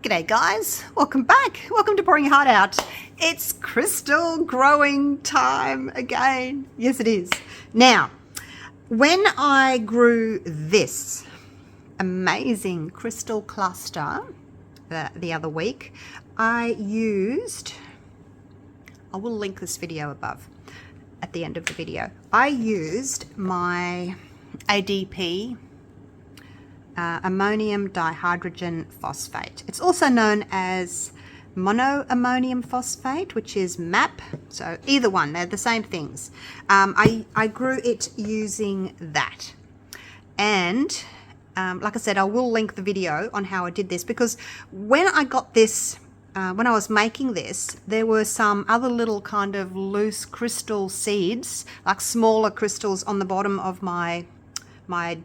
G'day guys, welcome back. Welcome to Pouring Your Heart Out. It's crystal growing time again. Yes, it is. Now, when I grew this amazing crystal cluster the other week, I will link this video above at the end of the video. I used my ADP ammonium dihydrogen phosphate. It's also known as monoammonium phosphate, which is MAP. So either one, they're the same things. I grew it using that. And like I said, I will link the video on how I did this, because when I got this, when I was making this, there were some other little kind of loose crystal seeds, like smaller crystals on the bottom of my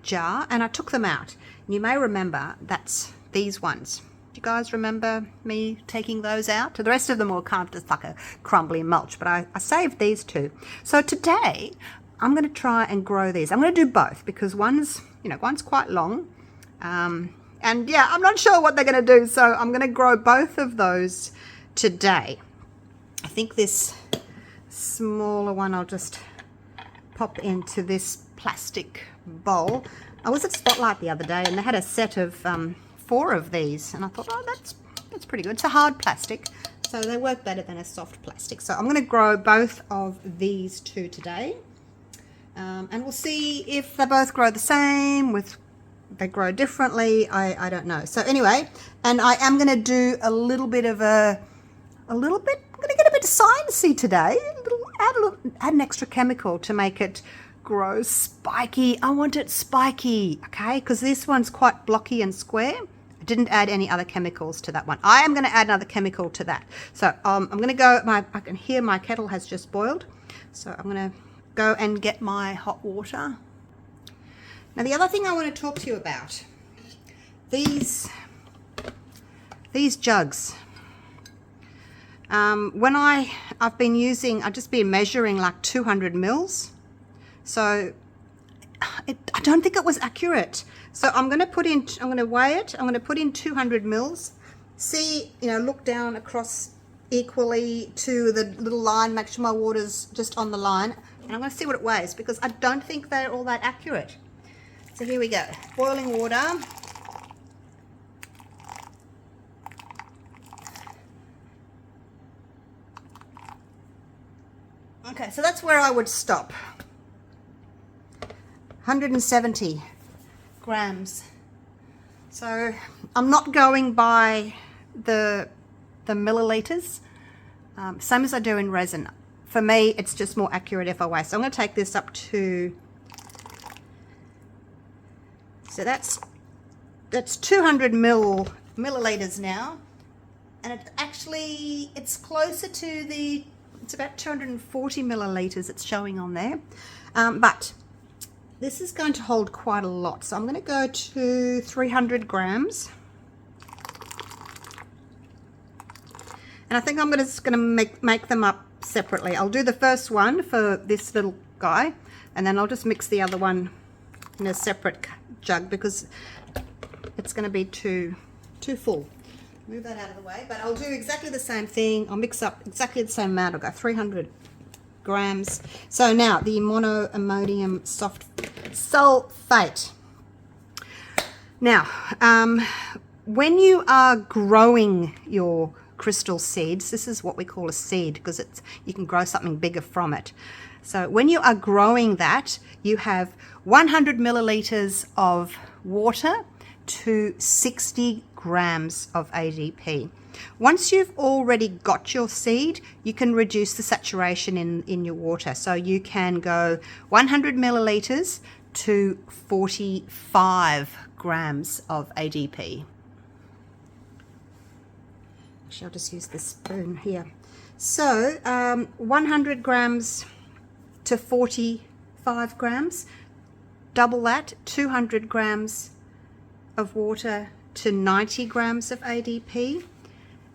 jar, and I took them out. You may remember that's these ones. Do you guys remember me taking those out? The rest of them were kind of just like a crumbly mulch, but I saved these two. So today I'm going to try and grow these. I'm going to do both because one's quite long, and yeah, I'm not sure what they're going to do. So I'm going to grow both of those today. I think this smaller one I'll just pop into this plastic bowl. I was at Spotlight the other day and they had a set of 4 of these, and I thought, oh, that's pretty good. It's a hard plastic, so they work better than a soft plastic. So I'm going to grow both of these two today, and we'll see if they both grow the same, they grow differently. I don't know. So anyway, and I am going to do a little bit of I'm going to get a bit sciencey today. Add an extra chemical to make it grow spiky. I want it spiky, okay? Because this one's quite blocky and square. I didn't add any other chemicals to that one. I am going to add another chemical to that. So I'm going to go. I can hear my kettle has just boiled, so I'm going to go and get my hot water. Now the other thing I want to talk to you about, these jugs. When I've just been measuring like 200 mils. So I don't think it was accurate. So I'm going to weigh it. I'm going to put in 200 mils. See, look down across equally to the little line, make sure my water's just on the line. And I'm going to see what it weighs, because I don't think they're all that accurate. So here we go. Boiling water. Okay, so that's where I would stop. 170 grams. So I'm not going by the milliliters, same as I do in resin. For me, it's just more accurate if I weigh. So I'm going to take this up to, so that's 200 milliliters now, and it's closer to it's about 240 milliliters it's showing on there, but this is going to hold quite a lot. So I'm going to go to 300 grams. And I think I'm just going to make them up separately. I'll do the first one for this little guy, and then I'll just mix the other one in a separate jug, because it's going to be too full. Move that out of the way, but I'll do exactly the same thing. I'll mix up exactly the same amount. I'll go 300 grams. So now the monoammonium sulfate. Now, when you are growing your crystal seeds, this is what we call a seed, because you can grow something bigger from it. So when you are growing that, you have 100 milliliters of water to 60 grams of ADP. Once you've already got your seed, you can reduce the saturation in your water. So you can go 100 milliliters to 45 grams of ADP. Actually, I'll just use this spoon here. So 100 grams to 45 grams. Double that, 200 grams of water to 90 grams of ADP.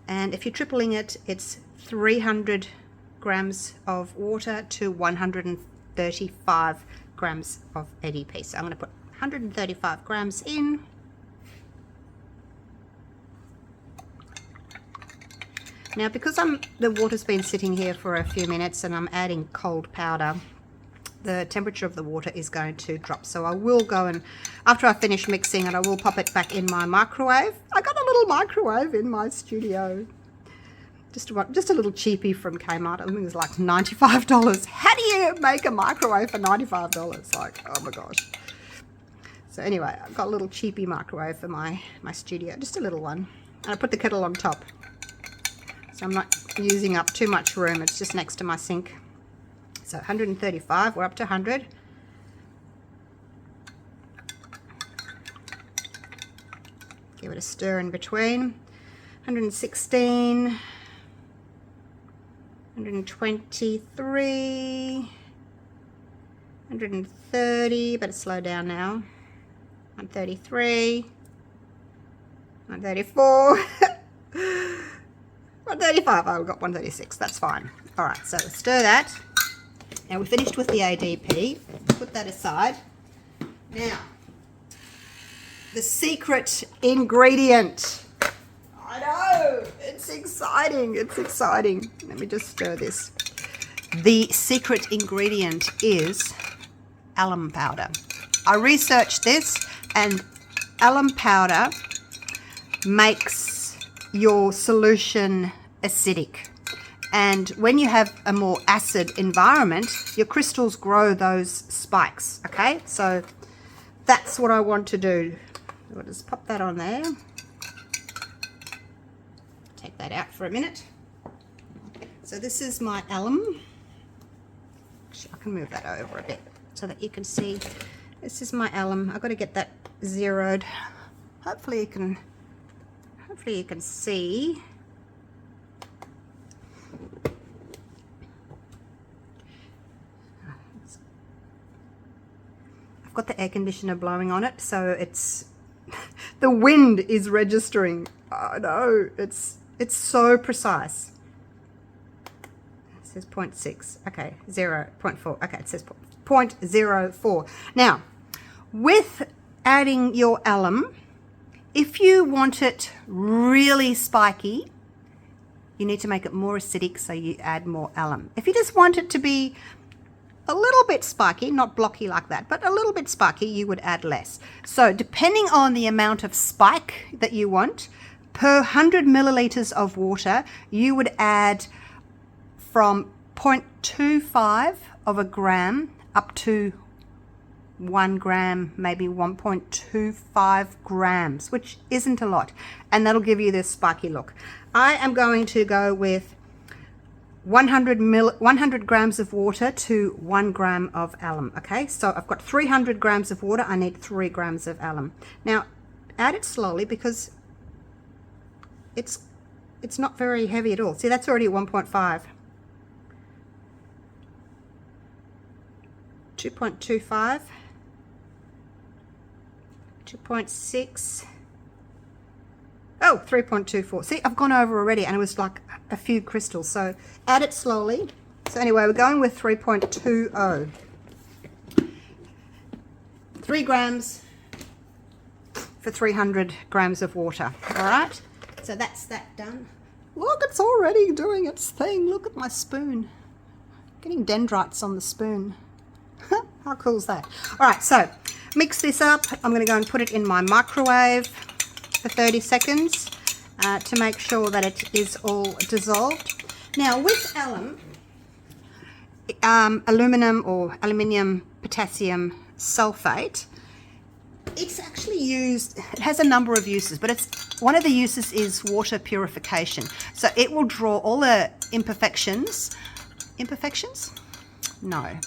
And if you're tripling it, it's 300 grams of water to 135 grams of ADP. So I'm going to put 135 grams in. Now, because the water's been sitting here for a few minutes and I'm adding cold powder, the temperature of the water is going to drop. So I will go and, after I finish mixing it, I will pop it back in my microwave. I got a little microwave in my studio. Just a little cheapie from Kmart. I think it was like $95. How do you make a microwave for $95? Like, oh my gosh. So anyway, I've got a little cheapie microwave for my studio. Just a little one. And I put the kettle on top. So I'm not using up too much room. It's just next to my sink. So 135, we're up to 100. Give it a stir in between. 116, 123, 130, better slow down now. 133, 134, 135, oh, we've got 136, that's fine. All right, so stir that. Now we're finished with the ADP, put that aside. Now, the secret ingredient. I know, it's exciting, it's exciting. Let me just stir this. The secret ingredient is alum powder. I researched this, and alum powder makes your solution acidic. And when you have a more acid environment, your crystals grow those spikes, okay? So that's what I want to do. I'll just pop that on there. Take that out for a minute. So this is my alum. Actually, I can move that over a bit so that you can see. This is my alum. I've got to get that zeroed. Hopefully you can see. I've got the air conditioner blowing on it, so it's the wind is registering. I know, it's so precise. It says 0.6. Okay, 0.4. Okay, it says 0.04. Now, with adding your alum, if you want it really spiky, you need to make it more acidic, so you add more alum. If you just want it to be a little bit spiky, not blocky like that, but a little bit spiky, you would add less. So depending on the amount of spike that you want, per 100 milliliters of water, you would add from 0.25 of a gram up to 1 gram, maybe 1.25 grams, which isn't a lot. And that'll give you this spiky look. I am going to go with 100 grams of water to 1 gram of alum. Okay, so I've got 300 grams of water. I need 3 grams of alum. Now, add it slowly because it's not very heavy at all. See, that's already 1.5. 2.25, 2.6. Oh, 3.24. See, I've gone over already, and it was like a few crystals. So add it slowly. So anyway, we're going with 3.20. 3 grams for 300 grams of water. All right. So that's that done. Look, it's already doing its thing. Look at my spoon. Getting dendrites on the spoon. How cool is that? All right, so mix this up. I'm going to go and put it in my microwave for 30 seconds to make sure that it is all dissolved. Now with alum, aluminum or aluminium potassium sulfate, it's actually used, it has a number of uses, but one of the uses is water purification. So it will draw all the imperfections. No,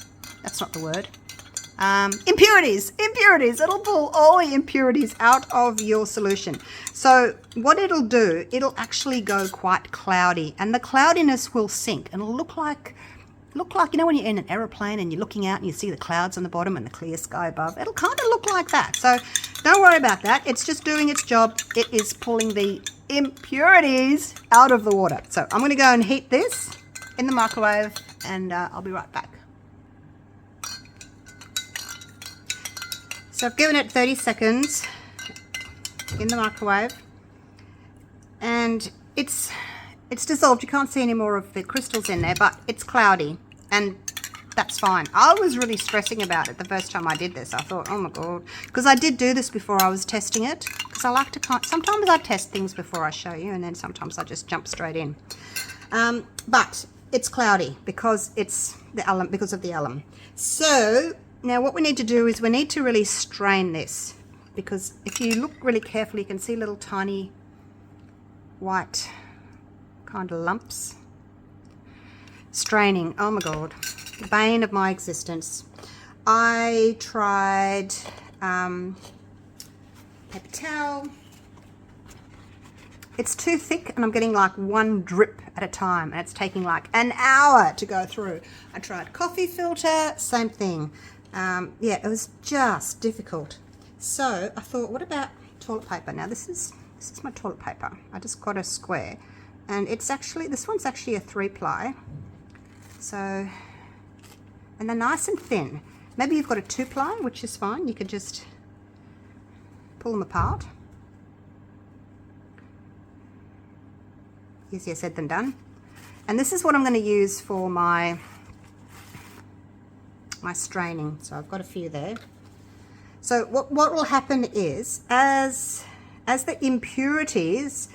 that's not the word. Impurities. It'll pull all the impurities out of your solution. So what it'll do, it'll actually go quite cloudy, and the cloudiness will sink, and it'll look like, you know, when you're in an aeroplane and you're looking out and you see the clouds on the bottom and the clear sky above. It'll kind of look like that. So don't worry about that. It's just doing its job. It is pulling the impurities out of the water. So I'm going to go and heat this in the microwave, and I'll be right back. So I've given it 30 seconds in the microwave, and it's it's dissolved. You can't see any more of the crystals in there, but it's cloudy, and that's fine. I was really stressing about it the first time I did this. I thought, oh my God, because I did do this before I was testing it, because I like to, sometimes I test things before I show you, and then sometimes I just jump straight in. But it's cloudy because it's the alum, because of the alum. So now what we need to do is we need to really strain this, because if you look really carefully, you can see little tiny white kind of lumps. Straining, oh my God, the bane of my existence. I tried paper towel. It's too thick, and I'm getting like one drip at a time, and it's taking like an hour to go through. I tried coffee filter, same thing. Yeah, it was just difficult. So I thought, what about toilet paper? Now this is my toilet paper. I just got a square, and it's actually, this one's actually a 3-ply. So, and they're nice and thin. Maybe you've got a 2-ply, which is fine. You could just pull them apart. Easier said than done. And this is what I'm going to use for my straining. So I've got a few there. So what will happen is, as the impurities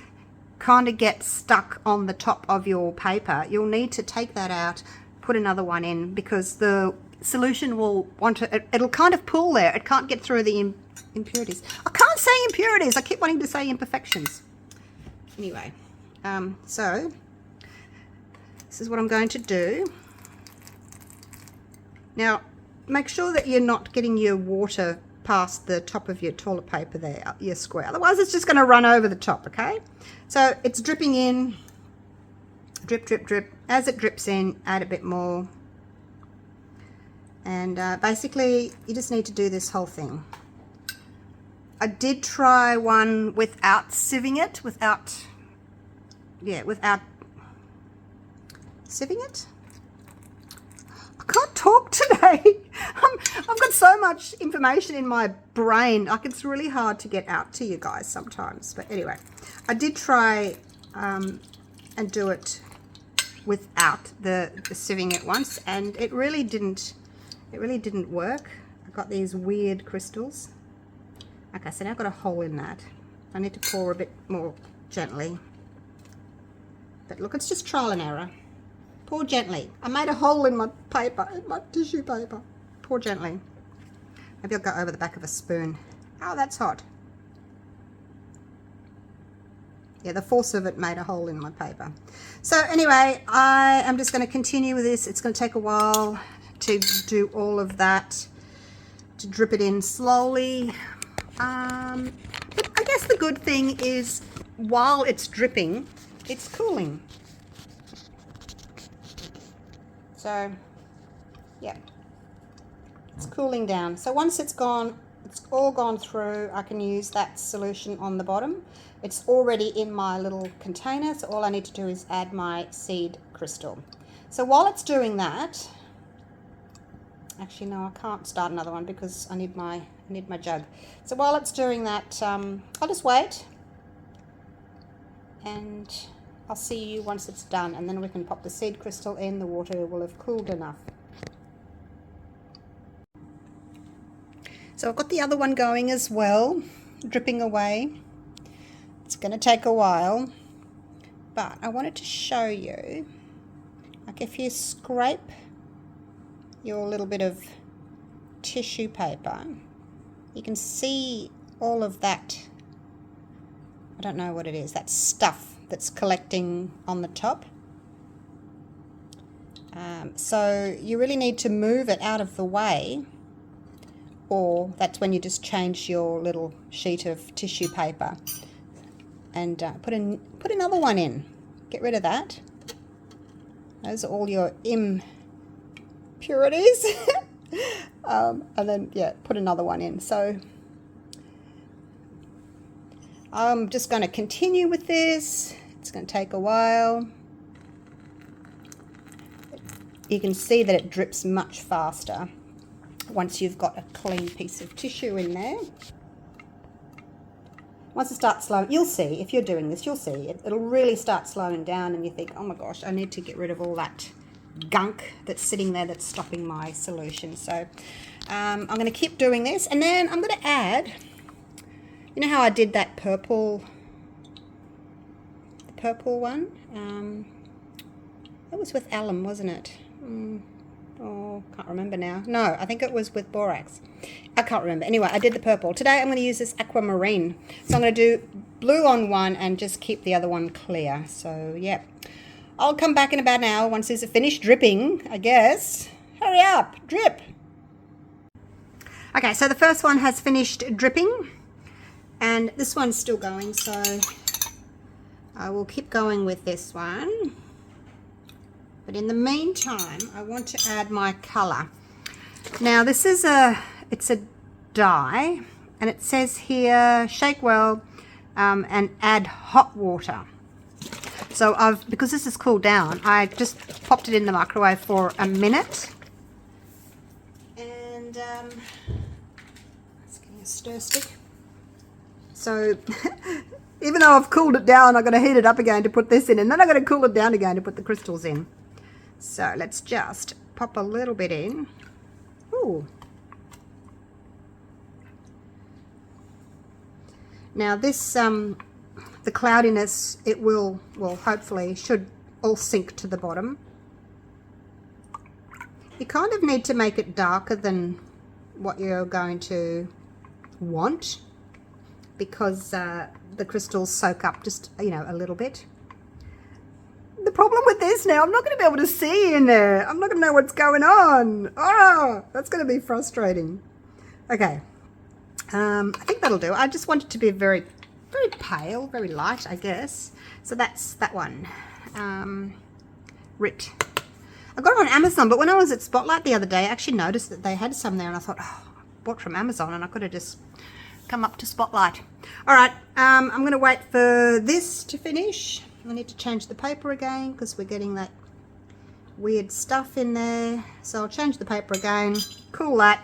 kind of get stuck on the top of your paper, you'll need to take that out, put another one in, because the solution will want to, it'll kind of pull there. It can't get through the impurities. I can't say impurities. I keep wanting to say imperfections. Anyway, so this is what I'm going to do. Now, make sure that you're not getting your water past the top of your toilet paper there, your square. Otherwise, it's just going to run over the top, okay? So it's dripping in, drip, drip, drip. As it drips in, add a bit more. And basically, you just need to do this whole thing. I did try one without sieving it, without sieving it. I can't talk today. I've got so much information in my brain. Like, it's really hard to get out to you guys sometimes. But anyway, I did try and do it without the sieving it once, and it really didn't work. I got these weird crystals. Like I said, I've got a hole in that. I need to pour a bit more gently. But look, it's just trial and error. Pour gently. I made a hole in my paper, in my tissue paper. Pour gently. Maybe I'll go over the back of a spoon. Oh, that's hot. Yeah, the force of it made a hole in my paper. So anyway, I am just going to continue with this. It's going to take a while to do all of that, to drip it in slowly. But I guess the good thing is, while it's dripping, it's cooling. So, yeah, it's cooling down. So once it's gone, it's all gone through, I can use that solution on the bottom. It's already in my little container, so all I need to do is add my seed crystal. So while it's doing that, actually no, I can't start another one because I need my jug. So while it's doing that, I'll just wait, and I'll see you once it's done, and then we can pop the seed crystal in. The water will have cooled enough. So I've got the other one going as well, dripping away. It's going to take a while, but I wanted to show you, like, if you scrape your little bit of tissue paper, you can see all of that, I don't know what it is, that stuff that's collecting on the top. So you really need to move it out of the way, or that's when you just change your little sheet of tissue paper and put another one in. Get rid of that. Those are all your impurities. And then, yeah, put another one in. So I'm just going to continue with this. It's going to take a while. You can see that it drips much faster once you've got a clean piece of tissue in there. Once it starts slowing, you'll see, if you're doing this, you'll see, it'll really start slowing down and you think, oh my gosh, I need to get rid of all that gunk that's sitting there that's stopping my solution. So I'm going to keep doing this, and then I'm going to add, you know how I did that purple, the purple one? It was with alum, wasn't it? Oh, can't remember now. No, I think it was with borax. I can't remember. Anyway, I did the purple. Today I'm going to use this aquamarine. So I'm going to do blue on one and just keep the other one clear. So, yeah. I'll come back in about an hour once these are finished dripping, I guess. Hurry up, drip. Okay, so the first one has finished dripping. And this one's still going, so I will keep going with this one. But in the meantime, I want to add my colour. Now this is it's a dye, and it says here, shake well and add hot water. So because this has cooled down, I just popped it in the microwave for a minute. And let's get a stir stick. So even though I've cooled it down, I'm going to heat it up again to put this in, and then I'm going to cool it down again to put the crystals in. So let's just pop a little bit in. Ooh. Now this, the cloudiness, it will, well, hopefully should all sink to the bottom. You kind of need to make it darker than what you're going to want, because the crystals soak up just, you know, a little bit. The problem with this now, I'm not going to be able to see in there. I'm not going to know what's going on. Oh, that's going to be frustrating. Okay. I think that'll do. I just want it to be very, very pale, very light, I guess. So that's that one. Rit. I got it on Amazon, but when I was at Spotlight the other day, I actually noticed that they had some there, and I thought, oh, I bought from Amazon, and I could have just come up to Spotlight. All right, I'm going to wait for this to finish. I need to change the paper again because we're getting that weird stuff in there. So I'll change the paper again, cool that,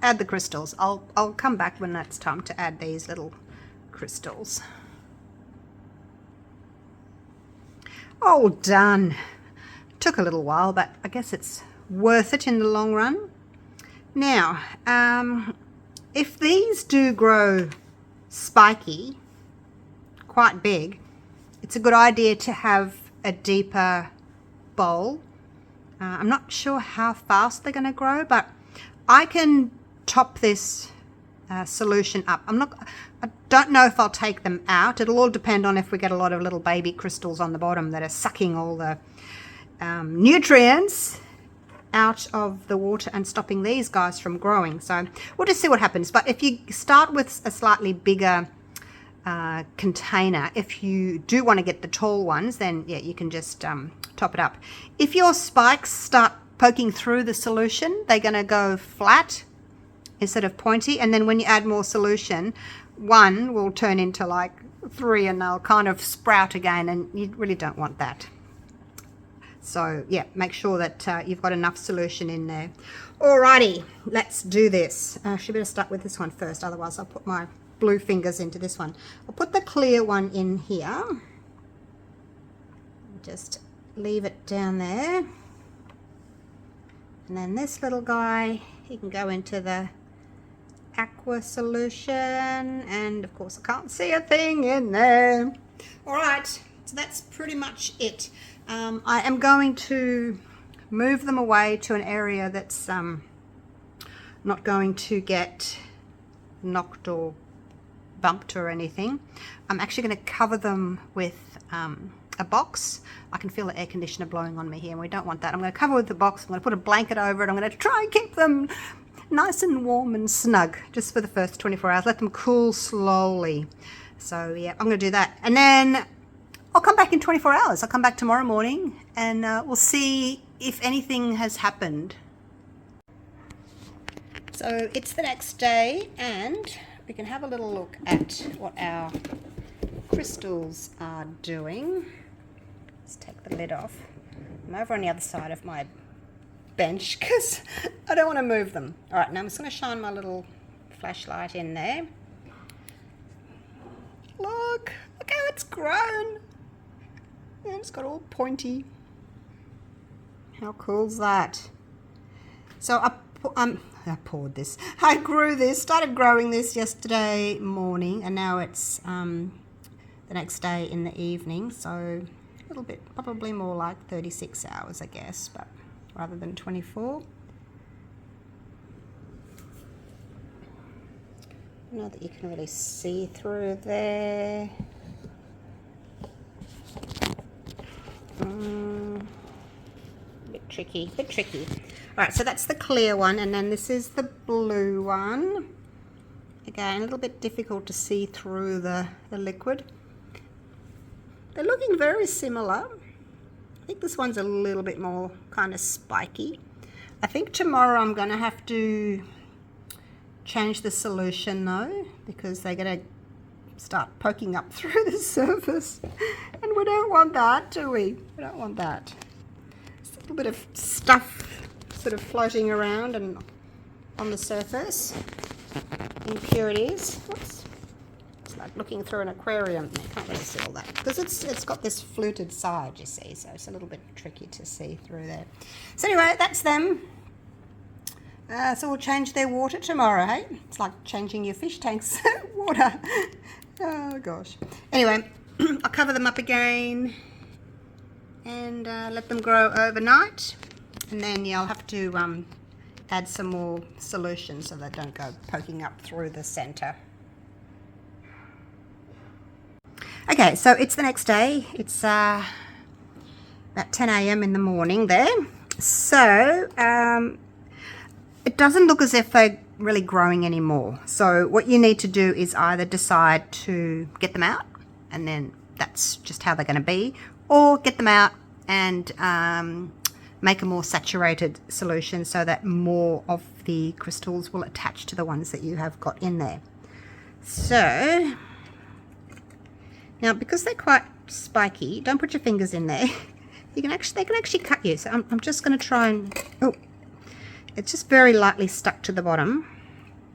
add the crystals. I'll come back when it's time to add these little crystals. All done. Took a little while, but I guess it's worth it in the long run. Now, if these do grow spiky, quite big, it's a good idea to have a deeper bowl. I'm not sure how fast they're going to grow, but I can top this solution up. I don't know if I'll take them out. It'll all depend on if we get a lot of little baby crystals on the bottom that are sucking all the nutrients out of the water and stopping these guys from growing. So we'll just see what happens. But if you start with a slightly bigger container, if you do want to get the tall ones, then yeah, you can just top it up. If your spikes start poking through the solution, they're going to go flat instead of pointy, and then when you add more solution, one will turn into like 3 and they'll kind of sprout again, and you really don't want that. So yeah, make sure that you've got enough solution in there. Alrighty, let's do this. I should better start with this one first, otherwise I'll put my blue fingers into this one. I'll put the clear one in here. Just leave it down there. And then this little guy, he can go into the aqua solution, and of course I can't see a thing in there. Alright, so that's pretty much it. I am going to move them away to an area that's not going to get knocked or bumped or anything. I'm actually going to cover them with a box. I can feel the air conditioner blowing on me here, and we don't want that. I'm going to cover with the box. I'm going to put a blanket over it. I'm going to try and keep them nice and warm and snug just for the first 24 hours. Let them cool slowly. So yeah, I'm going to do that, and then I'll come back in 24 hours. I'll come back tomorrow morning, and we'll see if anything has happened. So it's the next day, and we can have a little look at what our crystals are doing. Let's take the lid off. I'm over on the other side of my bench because I don't want to move them. All right, now I'm just going to shine my little flashlight in there. grown. And it's got all pointy. How cool's that? So I poured this. I grew this, started growing this yesterday morning, and now it's the next day in the evening. So a little bit, probably more like 36 hours, I guess, but rather than 24. I know that you can really see through there. Bit tricky. All right, so that's the clear one, and then this is the blue one. Again, a little bit difficult to see through the liquid. They're looking very similar. I think this one's a little bit more kind of spiky. I think tomorrow I'm going to have to change the solution though, because they're going to start poking up through the surface, and we don't want that, do we? We don't want that. Just a little bit of stuff sort of floating around and on the surface. Impurities. Oops. It's like looking through an aquarium. You can't really see all that because it's got this fluted side, you see, so it's a little bit tricky to see through there. So anyway, that's them. So we'll change their water tomorrow, hey? It's like changing your fish tank's water. Oh gosh. Anyway, I'll cover them up again and let them grow overnight, and then I'll have to add some more solution so they don't go poking up through the center. Okay, so it's the next day. It's about 10 a.m. in the morning there. So it doesn't look as if they're really growing anymore. So what you need to do is either decide to get them out, and then that's just how they're going to be, or get them out and make a more saturated solution so that more of the crystals will attach to the ones that you have got in there. So now, because they're quite spiky, don't put your fingers in there. They can actually cut you. So I'm just going to try and, oh, it's just very lightly stuck to the bottom.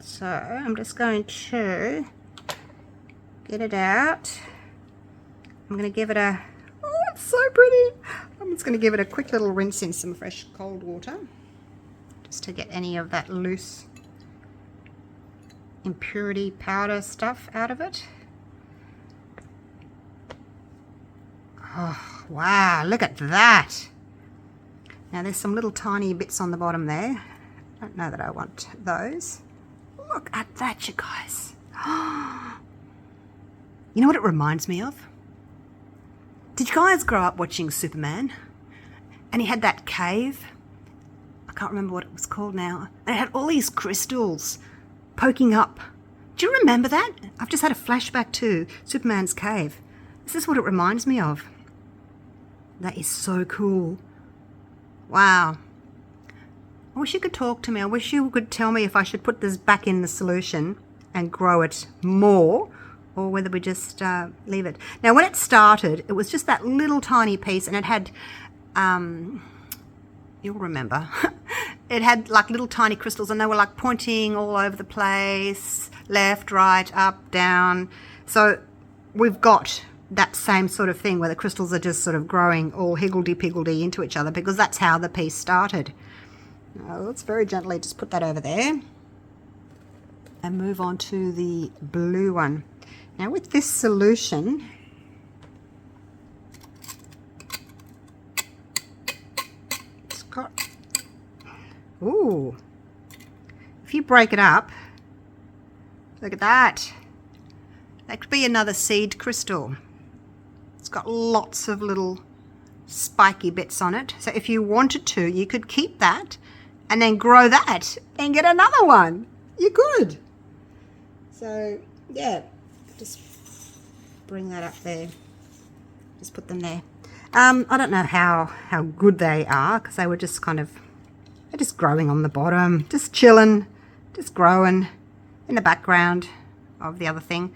So I'm just going to get it out. I'm going to give it a, oh, it's so pretty. I'm just going to give it a quick little rinse in some fresh cold water, just to get any of that loose impurity powder stuff out of it. Oh, wow, look at that. Now there's some little tiny bits on the bottom there. I don't know that I want those. Look at that, you guys. You know what it reminds me of? Did you guys grow up watching Superman? And he had that cave. I can't remember what it was called now. And it had all these crystals poking up. Do you remember that? I've just had a flashback to Superman's cave. This is what it reminds me of. That is so cool. Wow. I wish you could talk to me. I wish you could tell me if I should put this back in the solution and grow it more, or whether we just leave it. Now, when it started, it was just that little tiny piece, and it had, you'll remember, it had like little tiny crystals, and they were like pointing all over the place, left, right, up, down. So we've got that same sort of thing where the crystals are just sort of growing all higgledy-piggledy into each other, because that's how the piece started. Now, let's very gently just put that over there and move on to the blue one. Now with this solution, it's got, ooh, if you break it up, look at that. That could be another seed crystal. It's got lots of little spiky bits on it. So if you wanted to, you could keep that and then grow that and get another one. You could. So yeah, just bring that up there. Just put them there. I don't know how good they are, because they were just kind of, they're just growing on the bottom, just chilling, just growing in the background of the other thing.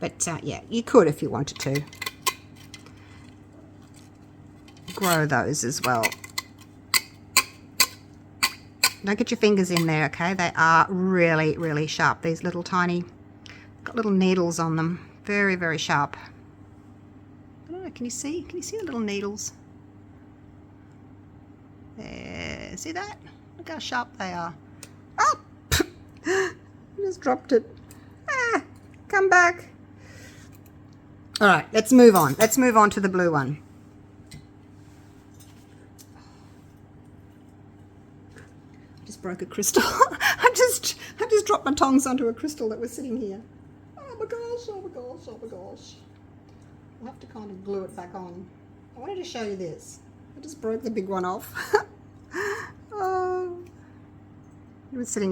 But yeah, you could, if you wanted to, grow those as well. Don't get your fingers in there, okay? They are really, really sharp. These little tiny, got little needles on them. Very, very sharp. I don't know, can you see? Can you see the little needles? There, see that? Look how sharp they are. Oh! I just dropped it. Ah, come back. All right, let's move on. Let's move on to the blue one. I just broke a crystal. I just dropped my tongs onto a crystal that was sitting here. Oh my gosh, oh my gosh, oh my gosh. I'll have to kind of glue it back on. I wanted to show you this. I just broke the big one off. Oh. It was sitting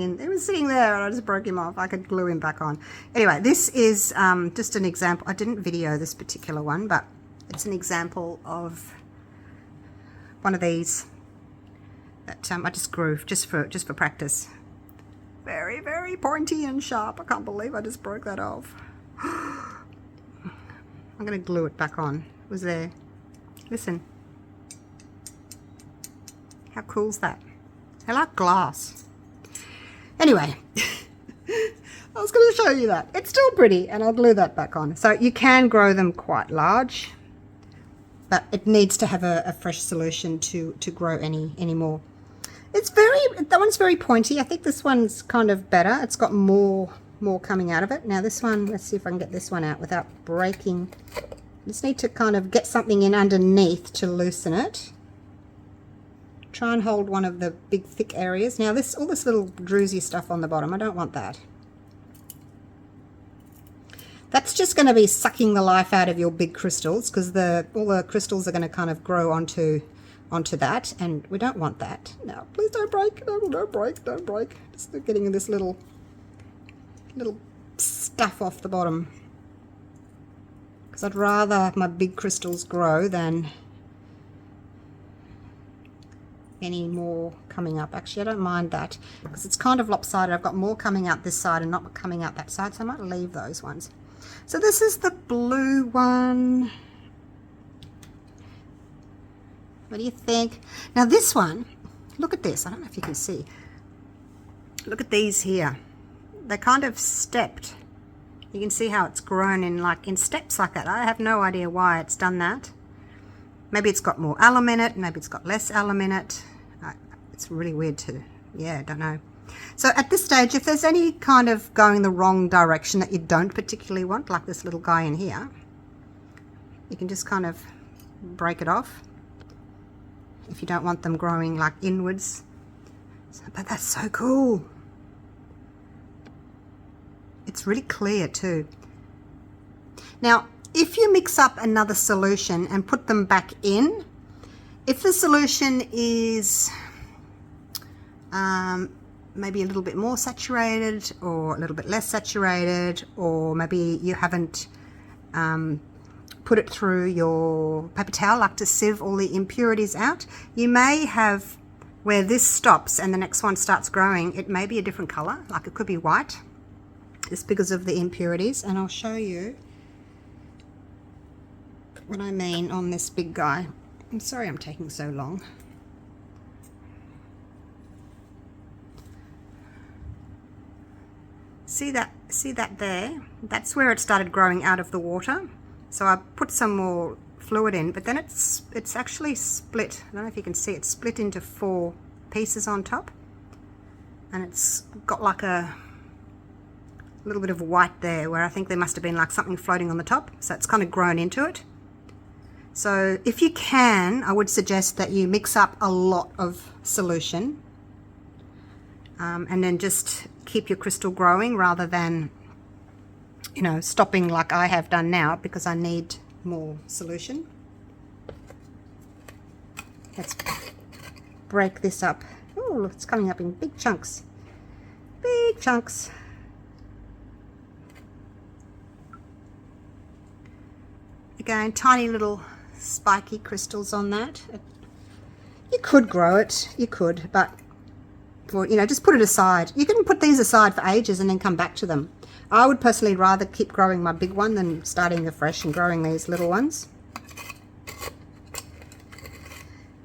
there and I just broke him off. I could glue him back on. Anyway, this is just an example. I didn't video this particular one, but it's an example of one of these that I just grew just for practice. Very, very pointy and sharp. I can't believe I just broke that off. I'm going to glue it back on. It was there. Listen. How cool's that? I like glass. Anyway, I was going to show you that. It's still pretty, and I'll glue that back on. So you can grow them quite large, but it needs to have a fresh solution to grow any more. That one's very pointy. I think this one's kind of better. It's got more coming out of it. Now this one, let's see if I can get this one out without breaking. Just need to kind of get something in underneath to loosen it. Try and hold one of the big thick areas. Now all this little druzy stuff on the bottom, I don't want that. That's just going to be sucking the life out of your big crystals, because all the crystals are going to kind of grow onto that, and we don't want that. No, please don't break. No, don't break, don't break. Just getting this little stuff off the bottom, because I'd rather my big crystals grow than any more coming up. Actually, I don't mind that because it's kind of lopsided. I've got more coming out this side and not coming out that side, so I might leave those ones. So this is the blue one. What do you think? Now this one, look at this. I don't know if you can see. Look at these here. They're kind of stepped. You can see how it's grown in steps like that. I have no idea why it's done that. Maybe it's got more alum in it, maybe it's got less alum in it. It's really weird too. Yeah, I don't know. So at this stage, if there's any kind of going the wrong direction that you don't particularly want, like this little guy in here, you can just kind of break it off if you don't want them growing like inwards. But that's so cool. It's really clear too. Now, if you mix up another solution and put them back in, if the solution is maybe a little bit more saturated or a little bit less saturated, or maybe you haven't put it through your paper towel like to sieve all the impurities out, you may have where this stops and the next one starts growing, it may be a different color, like it could be white. It's because of the impurities, and I'll show you what I mean on this big guy. I'm sorry I'm taking so long. See that there? That's where it started growing out of the water. So I put some more fluid in, but then it's actually split. I don't know if you can see, it's split into 4 pieces on top, and it's got like a little bit of white there where I think there must have been like something floating on the top, so it's kind of grown into it. So if you can, I would suggest that you mix up a lot of solution and then just keep your crystal growing rather than, you know, stopping like I have done now because I need more solution. Let's break this up. Oh, it's coming up in big chunks. Big chunks. Again, tiny little spiky crystals on that. You could grow it, you could, but for, you know, just put it aside. You can put these aside for ages and then come back to them. I would personally rather keep growing my big one than starting afresh and growing these little ones.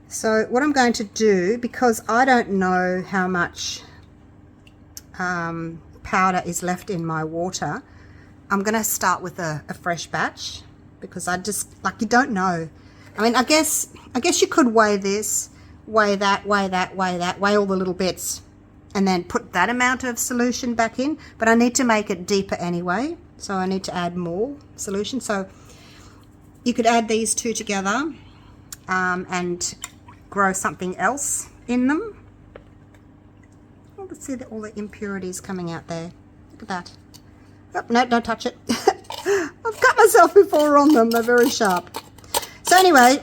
So what I'm going to do, because I don't know how much powder is left in my water, I'm going to start with a fresh batch because I just, like, you don't know. I mean, I guess you could weigh this, weigh that, weigh that, weigh that, weigh all the little bits, and then put that amount of solution back in. But I need to make it deeper anyway, so I need to add more solution. So you could add these two together and grow something else in them. Oh, let's see all the impurities coming out there. Look at that. Oh, no, don't touch it. I've cut myself before on them. They're very sharp. So anyway,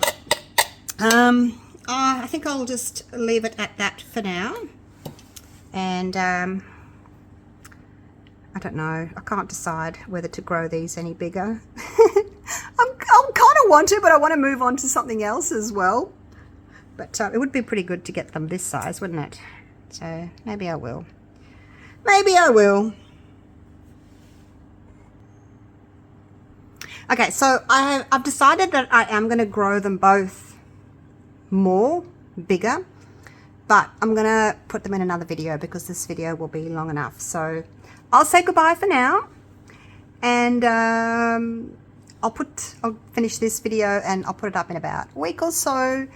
I think I'll just leave it at that for now. And I don't know. I can't decide whether to grow these any bigger. I kind of want to, but I want to move on to something else as well. But it would be pretty good to get them this size, wouldn't it? So maybe I will. Maybe I will. Okay, so I've decided that I am going to grow them both bigger, but I'm going to put them in another video because this video will be long enough. So I'll say goodbye for now, and I'll finish this video and I'll put it up in about a week or so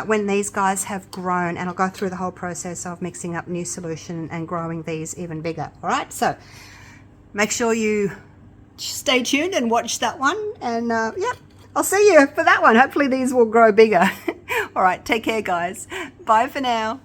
when these guys have grown, and I'll go through the whole process of mixing up new solution and growing these even bigger. All right, so make sure you stay tuned and watch that one, and yeah, I'll see you for that one. Hopefully these will grow bigger. All right, take care guys. Bye for now.